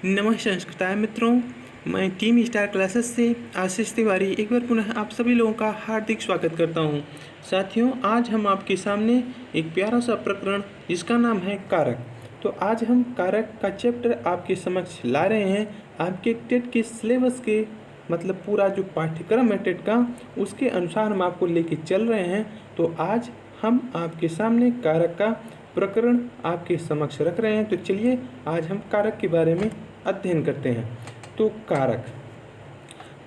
नमस्कार संस्कृताय मित्रों, मैं टीम स्टार क्लासेस से आशीष तिवारी एक बार पुनः आप सभी लोगों का हार्दिक स्वागत करता हूं। साथियों, आज हम आपके सामने एक प्यारा सा प्रकरण जिसका नाम है कारक। तो आज हम कारक का चैप्टर आपके समक्ष ला रहे हैं। आपके टेट के सिलेबस के मतलब पूरा जो पाठ्यक्रम है टेट का, उसके अनुसार हम आपको लेके चल रहे हैं। तो आज हम आपके सामने कारक का प्रकरण आपके समक्ष रख रहे हैं। तो चलिए आज हम कारक के बारे में अध्ययन करते हैं। तो कारक,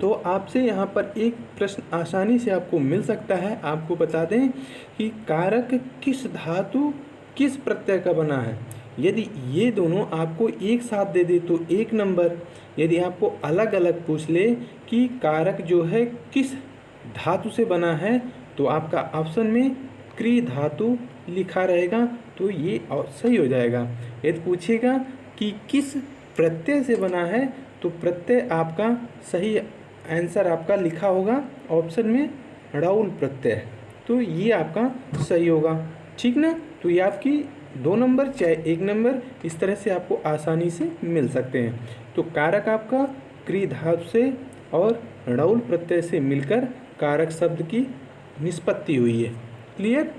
तो आपसे यहाँ पर एक प्रश्न आसानी से आपको मिल सकता है। आपको बता दें कि कारक किस धातु किस प्रत्यय का बना है। यदि ये दोनों आपको एक साथ दे दे तो 1 नंबर। यदि आपको अलग अलग पूछ ले कि कारक जो है किस धातु से बना है, तो आपका ऑप्शन में क्री धातु लिखा रहेगा, तो ये सही हो जाएगा। यदि पूछेगा कि किस प्रत्यय से बना है, तो प्रत्यय आपका सही आंसर आपका लिखा होगा ऑप्शन में राउल प्रत्यय, तो ये आपका सही होगा। ठीक ना। तो ये आपकी 2 नंबर चाहे 1 नंबर इस तरह से आपको आसानी से मिल सकते हैं। तो कारक आपका क्री धातु से और राउल प्रत्यय से मिलकर कारक शब्द की निष्पत्ति हुई है। क्लियर।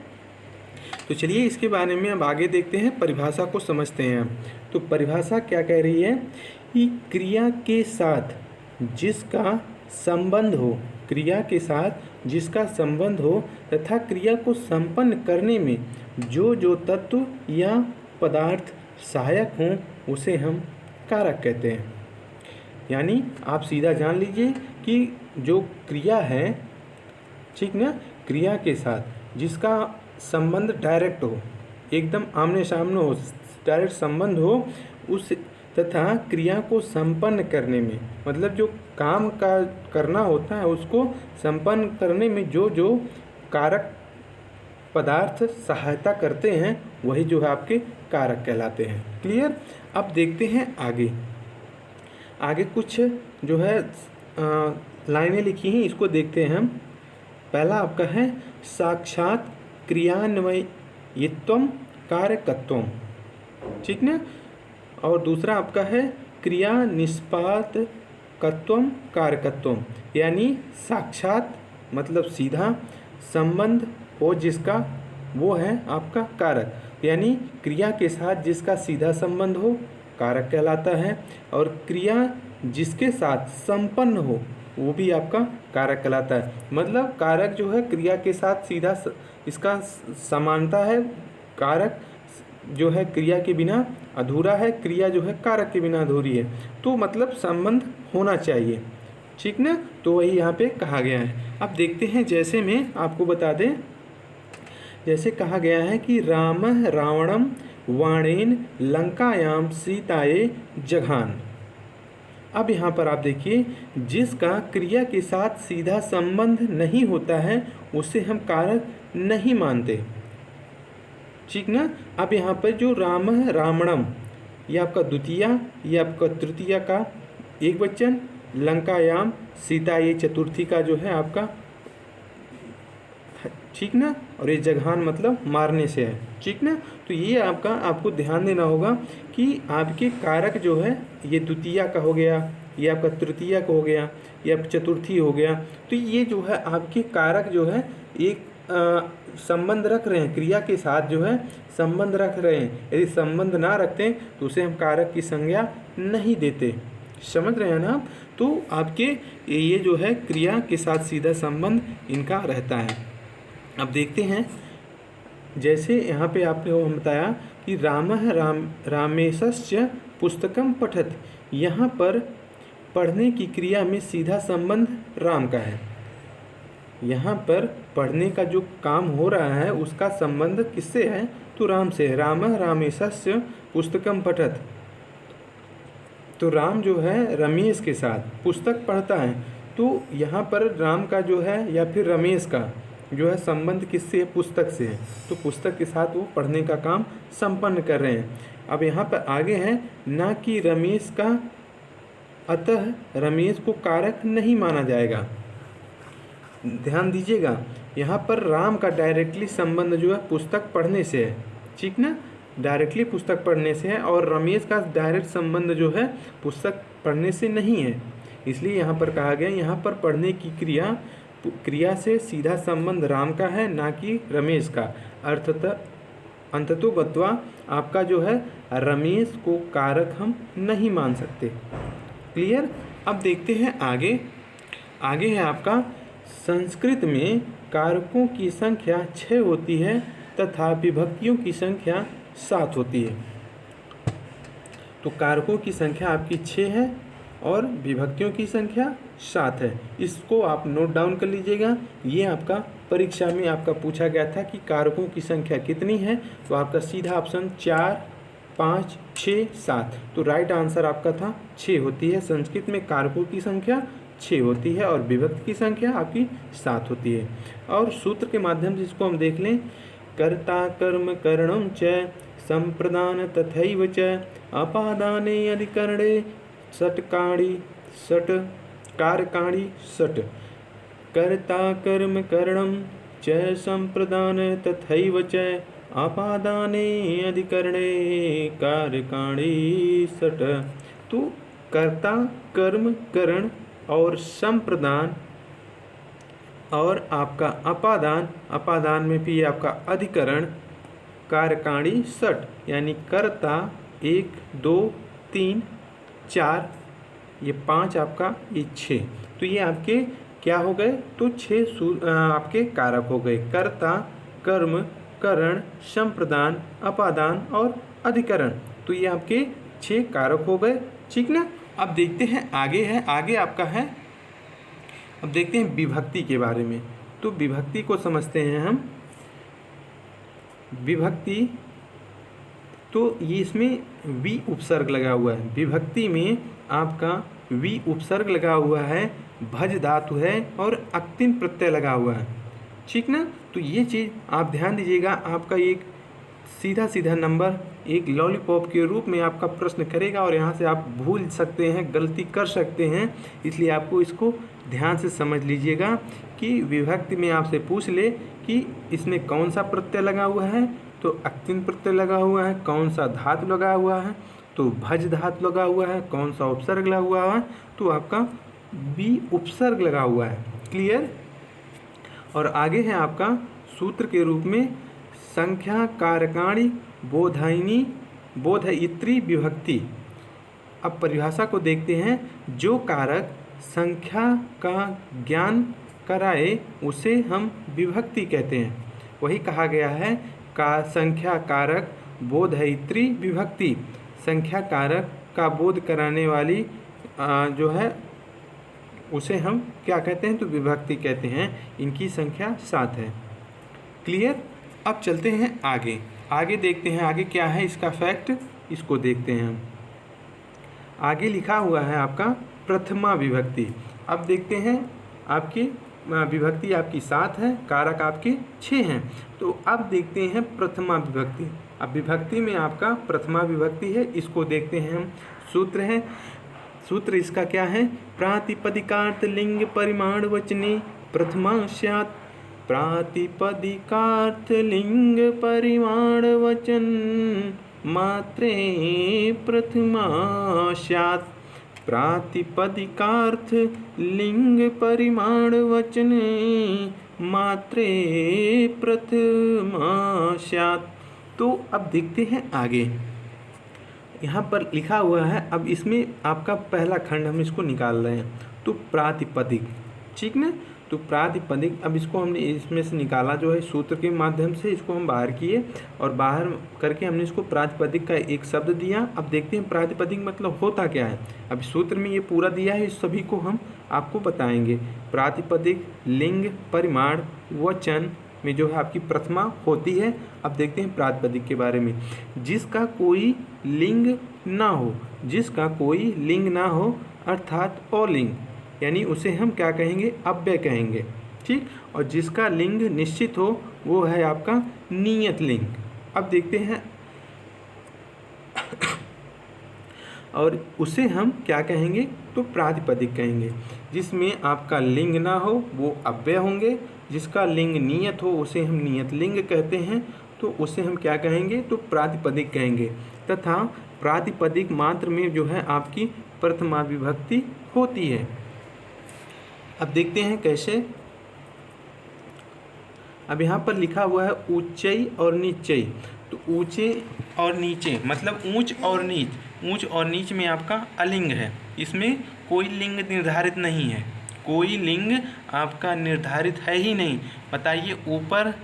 तो चलिए इसके बारे में अब आगे देखते हैं, परिभाषा को समझते हैं। तो परिभाषा क्या कह रही है कि क्रिया के साथ जिसका संबंध हो, क्रिया के साथ जिसका संबंध हो तथा क्रिया को संपन्न करने में जो जो तत्व या पदार्थ सहायक हों, उसे हम कारक कहते हैं। यानी आप सीधा जान लीजिए कि जो क्रिया है, ठीक ना, क्रिया के साथ जिसका संबंध डायरेक्ट हो, एकदम आमने सामने हो, डायरेक्ट संबंध हो, उस तथा क्रिया को संपन्न करने में मतलब जो काम का करना होता है उसको संपन्न करने में जो जो कारक पदार्थ सहायता करते हैं, वही जो है आपके कारक कहलाते हैं। क्लियर। अब देखते हैं आगे कुछ जो है लाइनें लिखी हैं, इसको देखते हैं हम। पहला आपका है साक्षात क्रियान्वयित्वम कारकत्वम, ठीक ना। और दूसरा आपका है क्रिया निष्पादकत्वम कारकत्वम, यानी साक्षात मतलब सीधा, संबंध हो जिसका, वो है आपका कारक। यानी क्रिया के साथ जिसका सीधा संबंध हो कारक कहलाता है, और क्रिया जिसके साथ संपन्न हो वो भी आपका कारक कहलाता है। मतलब कारक जो है क्रिया के साथ सीधा इसका समानता है, कारक जो है क्रिया के बिना अधूरा है, क्रिया जो है कारक के बिना अधूरी है। तो मतलब संबंध होना चाहिए, ठीक ना। तो वही यहाँ पे कहा गया है। अब देखते हैं, जैसे मैं आपको बता दें, जैसे कहा गया है कि रामः रावणम वाणेन लंकायाम सीताये जघान। अब यहाँ पर आप देखिए, जिसका क्रिया के साथ सीधा संबंध नहीं होता है उसे हम कारक नहीं मानते, ठीक ना। अब यहाँ पर जो रामः रावणम, ये आपका द्वितीया, ये आपका तृतीया का एक वचन, लंकायाम सीता ये चतुर्थी का जो है आपका, ठीक ना। और ये जघान मतलब मारने से है, ठीक ना। तो ये आपका आपको ध्यान देना होगा कि आपके कारक जो है ये द्वितीया का हो गया, ये आपका तृतीया का हो गया, ये आपका चतुर्थी हो गया। तो ये जो है आपके कारक जो है एक संबंध रख रहे हैं, क्रिया के साथ जो है संबंध रख रहे हैं। यदि संबंध ना रखते तो उसे हम कारक की संज्ञा नहीं देते। समझ रहे हैं ना आप। तो आपके ये जो है क्रिया के साथ सीधा संबंध इनका रहता है। अब देखते हैं, जैसे यहाँ पे आपने वो बताया कि रामः रामेशस्य पुस्तकम पठत, यहाँ पर पढ़ने की क्रिया में सीधा संबंध राम का है। यहाँ पर पढ़ने का जो काम हो रहा है उसका संबंध किससे है, तो राम से है। रामः रामेशस्य पुस्तकम पठत, तो राम जो है रमेश के साथ पुस्तक पढ़ता है। तो यहाँ पर राम का जो है या फिर रमेश का जो है संबंध किससे है, पुस्तक से है। तो पुस्तक के साथ वो पढ़ने का काम संपन्न कर रहे हैं। अब यहाँ पर आगे है ना कि रमेश का, अतः रमेश को कारक नहीं माना जाएगा। ध्यान दीजिएगा, यहाँ पर राम का डायरेक्टली संबंध जो है पुस्तक पढ़ने से है, ठीक ना। डायरेक्टली पुस्तक पढ़ने से है और रमेश का डायरेक्ट संबंध जो है पुस्तक पढ़ने से नहीं है। इसलिए यहाँ पर कहा गया, यहाँ पर पढ़ने की क्रिया से सीधा संबंध राम का है, ना कि रमेश का। अंततोगत्वा आपका जो है रमेश को कारक हम नहीं मान सकते। क्लियर। अब देखते हैं आगे। आगे है आपका, संस्कृत में कारकों की संख्या 6 होती है तथा विभक्तियों की संख्या 7 होती है। तो कारकों की संख्या आपकी 6 है और विभक्तियों की संख्या 7 है। इसको आप नोट डाउन कर लीजिएगा। ये आपका परीक्षा में आपका पूछा गया था कि कारकों की संख्या कितनी है, तो आपका सीधा ऑप्शन 4, 5, 6, 7। तो राइट आंसर आपका था 6 होती है। संस्कृत में कारकों की संख्या 6 होती है और विभक्ति की संख्या आपकी 7 होती है। और सूत्र के माध्यम से इसको हम देख लें। कर्ता कर्म करणम च संप्रदान तथैव च अपादाने अधिकरणे षट्काणी षट् कारकाणी षट्। कर्ता कर्म करणम च संप्रदान तथैव च अपादाने अधिकरणे कारकाणी षट्। तो कर्ता कर्म करण और संप्रदान और आपका अपादान में भी आपका अधिकरण कारकाणी षट्, यानी कर्ता 1, 2, 3, 4, ये 5 आपका, ये 6। तो ये आपके क्या हो गए, तो 6 आपके कारक हो गए। कर्ता कर्म करण संप्रदान अपादान और अधिकरण। तो ये आपके 6 कारक हो गए। ठीक ना। अब देखते हैं आगे आपका है, अब देखते हैं विभक्ति के बारे में। तो विभक्ति को समझते हैं हम। विभक्ति तो ये इसमें वी उपसर्ग लगा हुआ है। विभक्ति में आपका वी उपसर्ग लगा हुआ है, भज धातु है और अक्तिन प्रत्यय लगा हुआ है। ठीक ना। तो ये चीज़ आप ध्यान दीजिएगा। आपका एक सीधा नंबर एक लॉलीपॉप के रूप में आपका प्रश्न करेगा और यहाँ से आप भूल सकते हैं, गलती कर सकते हैं। इसलिए आपको इसको ध्यान से समझ लीजिएगा कि विभक्ति में आपसे पूछ ले कि इसमें कौन सा प्रत्यय लगा हुआ है, तो अक्तिन प्रत्यय लगा हुआ है। कौन सा धातु लगा हुआ है, तो भज धातु लगा हुआ है। कौन सा उपसर्ग लगा हुआ है, तो आपका वी उपसर्ग लगा हुआ है। क्लियर। और आगे है आपका सूत्र के रूप में संख्या कारकाणी बोधयित्री विभक्ति। अब परिभाषा को देखते हैं। जो कारक संख्या का ज्ञान कराए उसे हम विभक्ति कहते हैं। वही कहा गया है का संख्या कारक बोधयित्री विभक्ति। संख्या कारक का बोध कराने वाली जो है उसे हम क्या कहते हैं, तो विभक्ति कहते हैं। इनकी संख्या 7 है। क्लियर। अब चलते हैं आगे देखते हैं आगे क्या है इसका फैक्ट, इसको देखते हैं हम। आगे लिखा हुआ है आपका प्रथमा विभक्ति। अब देखते हैं आपकी विभक्ति आपकी 7 है, कारक आपके 6 हैं। तो अब देखते हैं प्रथमा विभक्ति। अब विभक्ति में आपका प्रथमा विभक्ति है, इसको देखते हैं हम। सूत्र है, सूत्र इसका क्या है, प्रातिपदिकार्थ लिंग परिमाण वचने प्रथमा स्यात्। प्रातिपदिकार्थ लिंग परिमाण वचन मात्रे प्रथमा स्यात्। प्रातिपदिकार्थ लिंग परिमाण वचने मात्रे प्रथमा स्यात्। तो अब देखते हैं आगे। यहाँ पर लिखा हुआ है, अब इसमें आपका पहला खंड हम इसको निकाल रहे हैं। तो प्रातिपदिक, ठीक ना। तो प्रातिपदिक, अब इसको हमने इसमें से निकाला जो है सूत्र के माध्यम से, इसको हम बाहर किए और बाहर करके हमने इसको प्रातिपदिक का एक शब्द दिया। अब देखते हैं प्रातिपदिक मतलब होता क्या है। अब सूत्र में ये पूरा दिया है, इस सभी को हम आपको बताएंगे। प्रातिपदिक लिंग परिमाण वचन में जो है आपकी प्रथमा होती है। अब देखते हैं प्रातिपदिक के बारे में। जिसका कोई लिंग ना हो, जिसका कोई लिंग ना हो अर्थात अलिंग, यानी उसे हम क्या कहेंगे, अव्यय कहेंगे। ठीक। और जिसका लिंग निश्चित हो वो है आपका नियत लिंग। अब देखते हैं और उसे हम क्या कहेंगे, तो प्रातिपदिक कहेंगे। जिसमें आपका लिंग ना हो वो अव्यय होंगे, जिसका लिंग नियत हो उसे हम नियत लिंग कहते हैं। तो तो उसे हम क्या कहेंगे, तो प्रातिपदिक कहेंगे। तथा प्रातिपदिक मात्र में जो है आपकी प्रथमा विभक्ति होती है। अब देखते हैं कैसे। अब यहाँ पर लिखा हुआ है ऊंचई और नीचई। तो ऊंचे और नीचे मतलब ऊंच और नीच। ऊंच और नीच में आपका अलिंग है, इसमें कोई लिंग निर्धारित नहीं है, कोई लिंग आपका निर्धारित है ही नहीं। बताइए ऊपर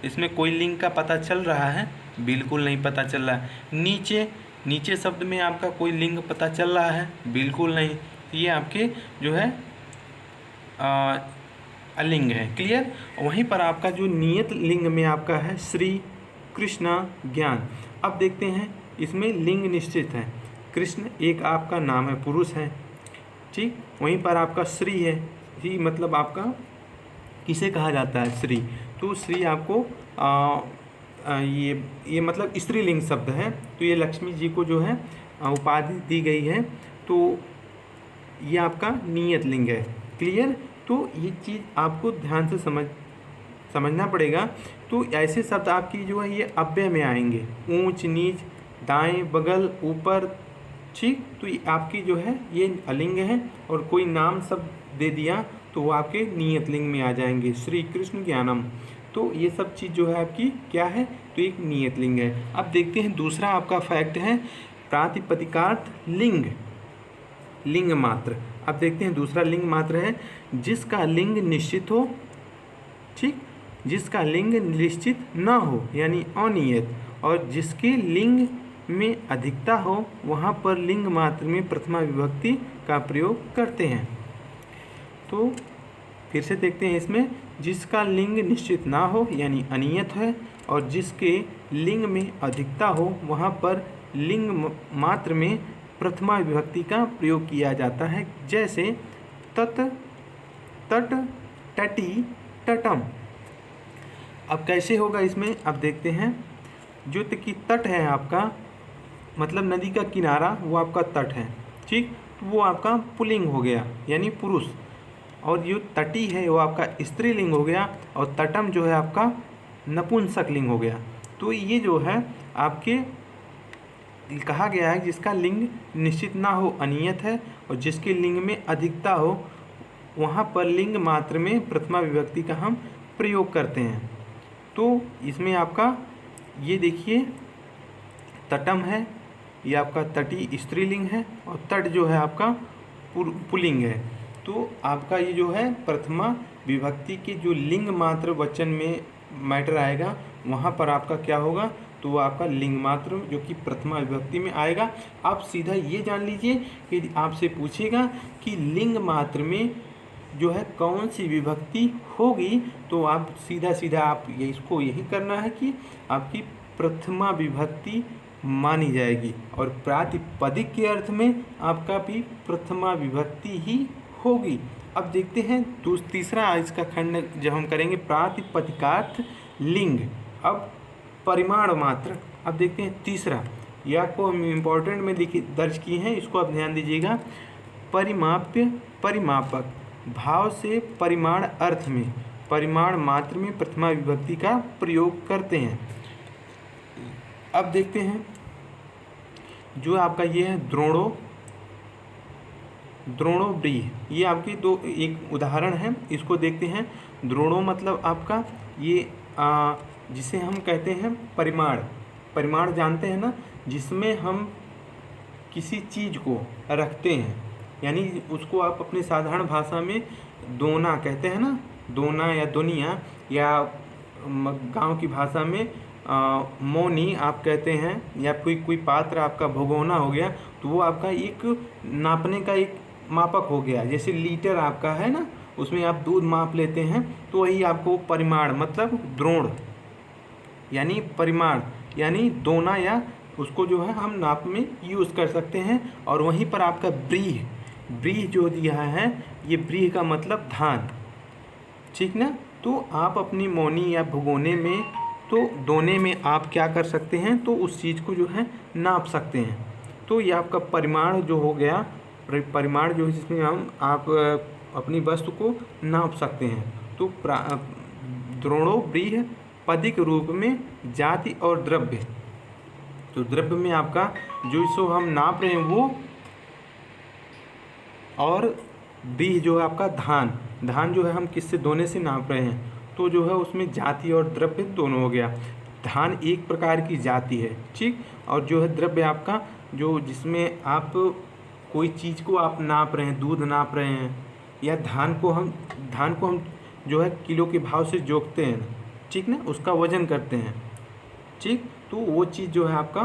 इसमें कोई लिंग का पता चल रहा है? बिल्कुल नहीं पता चल रहा है। नीचे, नीचे शब्द में आपका कोई लिंग पता चल रहा है? बिल्कुल नहीं। ये आपके जो है अलिंग है। क्लियर। वहीं पर आपका जो नियत लिंग में आपका है श्री कृष्ण ज्ञान। अब देखते हैं इसमें लिंग निश्चित है। कृष्ण एक आपका नाम है, पुरुष है, ठीक। वहीं पर आपका श्री है, ही मतलब आपका किसे कहा जाता है? श्री। तो श्री आपको ये मतलब स्त्रीलिंग शब्द है। तो ये लक्ष्मी जी को जो है उपाधि दी गई है, तो ये आपका नियत लिंग है। क्लियर। तो ये चीज़ आपको ध्यान से समझना पड़ेगा। तो ऐसे शब्द आपकी जो है ये अव्यय में आएंगे, ऊंच नीच, दाएं बगल, ऊपर, ठीक। तो ये आपकी जो है ये अलिंग है, और कोई नाम शब्द दे दिया तो वो आपके नियत लिंग में आ जाएंगे। श्री कृष्ण ज्ञानम, तो ये सब चीज़ जो है आपकी क्या है, तो एक नियत लिंग है। अब देखते हैं दूसरा आपका फैक्ट है प्रातिपदिकार्थ लिंग, लिंग मात्र। अब देखते हैं दूसरा लिंग मात्र है जिसका लिंग निश्चित हो, ठीक, जिसका लिंग निश्चित न हो यानी अनियत, और जिसके लिंग में अधिकता हो वहाँ पर लिंग मात्र में प्रथमा विभक्ति का प्रयोग करते हैं। तो फिर से देखते हैं इसमें, जिसका लिंग निश्चित ना हो यानी अनियत है, और जिसके लिंग में अधिकता हो वहाँ पर लिंग मात्र में प्रथमा विभक्ति का प्रयोग किया जाता है। जैसे तट, तट, तटी, तटम। अब कैसे होगा इसमें, अब देखते हैं। जो कि तट है आपका मतलब नदी का किनारा, वो आपका तट है, ठीक। तो वो आपका पुल्लिंग हो गया यानी पुरुष, और जो तटी है वो आपका स्त्रीलिंग हो गया, और तटम जो है आपका नपुंसकलिंग हो गया। तो ये जो है आपके कहा गया है जिसका लिंग निश्चित ना हो अनियत है, और जिसके लिंग में अधिकता हो वहाँ पर लिंग मात्र में प्रथमा विभक्ति का हम प्रयोग करते हैं। तो इसमें आपका ये देखिए तटम है, ये आपका तटी स्त्रीलिंग है, और तट जो है आपका पुल्लिंग है। तो आपका ये जो है प्रथमा विभक्ति के जो लिंग मात्र वचन में मैटर आएगा वहाँ पर आपका क्या होगा, तो वो आपका लिंग मात्र जो कि प्रथमा विभक्ति में आएगा। आप सीधा ये जान लीजिए कि आपसे पूछेगा कि लिंग मात्र में जो है कौन सी विभक्ति होगी, तो आप सीधा सीधा आप ये इसको यही करना है कि आपकी प्रथमा विभक्ति मानी जाएगी, और प्रातिपदिक के अर्थ में आपका भी प्रथमा विभक्ति ही होगी। अब देखते हैं तीसरा इसका खंड जब हम करेंगे प्रातिपदिकार्थ लिंग। अब परिमाण मात्र। अब देखते हैं तीसरा, यह को हम इम्पोर्टेंट में दर्ज किए हैं, इसको आप ध्यान दीजिएगा। परिमाप्य, परिमापक भाव से परिमाण अर्थ में परिमाण मात्र में प्रथमा विभक्ति का प्रयोग करते हैं। अब देखते हैं जो आपका ये है द्रोणो, द्रोणोव्रीहि, ये आपकी दो एक उदाहरण है, इसको देखते हैं। द्रोणो मतलब आपका ये जिसे हम कहते हैं परिमाण, परिमाण जानते हैं ना, जिसमें हम किसी चीज़ को रखते हैं, यानी उसको आप अपने साधारण भाषा में दोना कहते हैं ना, दोना या दुनिया, या गांव की भाषा में मौनी आप कहते हैं, या कोई पात्र आपका भगोना हो गया, तो वो आपका एक नापने का एक मापक हो गया। जैसे लीटर आपका है ना, उसमें आप दूध माप लेते हैं, तो वही आपको परिमाण मतलब द्रोण यानी परिमाण यानी दोना, या उसको जो है हम नाप में यूज़ कर सकते हैं। और वहीं पर आपका ब्रीह, ब्रीह जो दिया है, ये ब्रीह का मतलब धान, ठीक ना। तो आप अपनी मौनी या भगोने में, तो दोने में आप क्या कर सकते हैं, तो उस चीज़ को जो है नाप सकते हैं। तो ये आपका परिमाण जो हो गया, परिमाण जो है जिसमें हम आप अपनी वस्तु को नाप सकते हैं। तो द्रोणो ब्रीह पदिक रूप में जाति और द्रव्य। तो द्रव्य में आपका जो इसको हम नाप रहे हैं वो, और बी जो है आपका धान, धान जो है हम किससे दोने से नाप रहे हैं, तो जो है उसमें जाति और द्रव्य दोनों हो गया। धान एक प्रकार की जाति है, ठीक, और जो है द्रव्य आपका जो जिसमें आप कोई चीज़ को आप नाप रहे हैं, दूध नाप रहे हैं, या धान को हम जो है किलो के भाव से जोखते हैं, ठीक ना, उसका वजन करते हैं, ठीक, तो वो चीज़ जो है आपका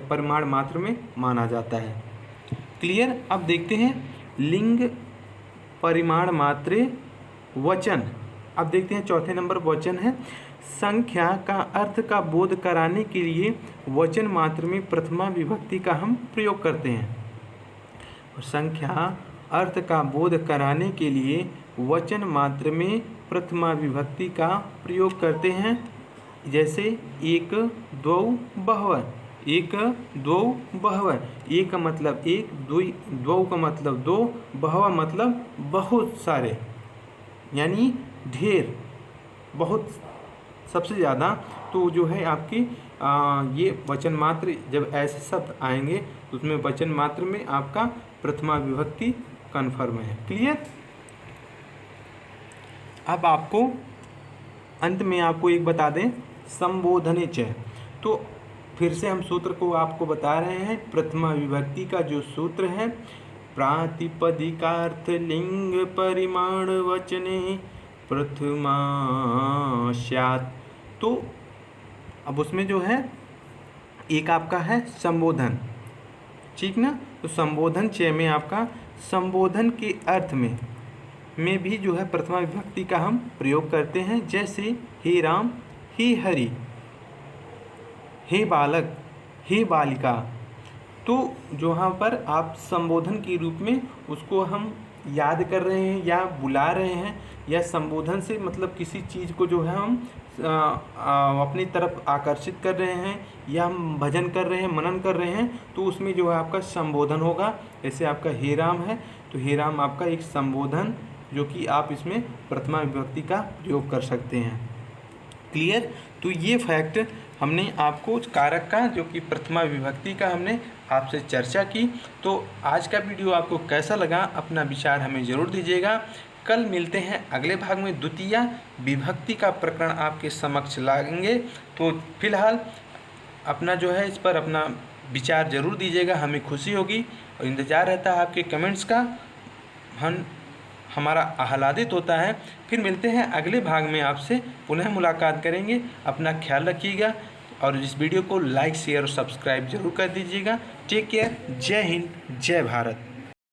परिमाण मात्र में माना जाता है। क्लियर। अब देखते हैं लिंग परिमाण मात्रे वचन। अब देखते हैं चौथे नंबर वचन है, संख्या का अर्थ का बोध कराने के लिए वचन मात्र में प्रथमा विभक्ति का हम प्रयोग करते हैं। संख्या अर्थ का बोध कराने के लिए वचन मात्र में प्रथमा विभक्ति का प्रयोग करते हैं। जैसे एक, द्वौ, बहवः, एक, द्वौ, बहवः, एक का मतलब एक, द्वौ का मतलब दो, बहवः मतलब बहुत सारे, यानी ढेर, बहुत, सबसे ज़्यादा। तो जो है आपकी ये वचन मात्र जब ऐसे शब्द आएंगे तो उसमें वचन मात्र में आपका प्रथमा विभक्ति कन्फर्म है। क्लियर। अब आपको अंत में आपको एक बता दें, संबोधने च, तो फिर से हम सूत्र को आपको बता रहे हैं। प्रथमा विभक्ति का जो सूत्र है, प्रातिपदिकार्थ लिंग परिमाण वचने प्रथमा स्यात्। तो अब उसमें जो है एक आपका है संबोधन, ठीक ना, तो संबोधन च में आपका संबोधन के अर्थ में भी जो है प्रथमा विभक्ति का हम प्रयोग करते हैं। जैसे हे राम, हे हरि, हे बालक, हे बालिका। तो जो यहाँ पर आप संबोधन के रूप में उसको हम याद कर रहे हैं या बुला रहे हैं, या संबोधन से मतलब किसी चीज़ को जो है हम अपनी तरफ आकर्षित कर रहे हैं, या हम भजन कर रहे हैं, मनन कर रहे हैं, तो उसमें जो है आपका संबोधन होगा। जैसे आपका हे राम है, तो हे राम आपका एक संबोधन जो कि आप इसमें प्रथमा विभक्ति का प्रयोग कर सकते हैं। क्लियर। तो ये फैक्ट हमने आपको कारक का जो कि प्रथमा विभक्ति का हमने आपसे चर्चा की। तो आज का वीडियो आपको कैसा लगा, अपना विचार हमें ज़रूर दीजिएगा। कल मिलते हैं अगले भाग में, द्वितीय विभक्ति का प्रकरण आपके समक्ष लाएंगे। तो फिलहाल अपना जो है इस पर अपना विचार ज़रूर दीजिएगा, हमें खुशी होगी और इंतज़ार रहता है आपके कमेंट्स का, हमारा आह्लादित होता है। फिर मिलते हैं अगले भाग में, आपसे पुनः मुलाकात करेंगे। अपना ख्याल रखिएगा और इस वीडियो को लाइक, शेयर और सब्सक्राइब जरूर कर दीजिएगा। Take care. जय हिंद, जय भारत।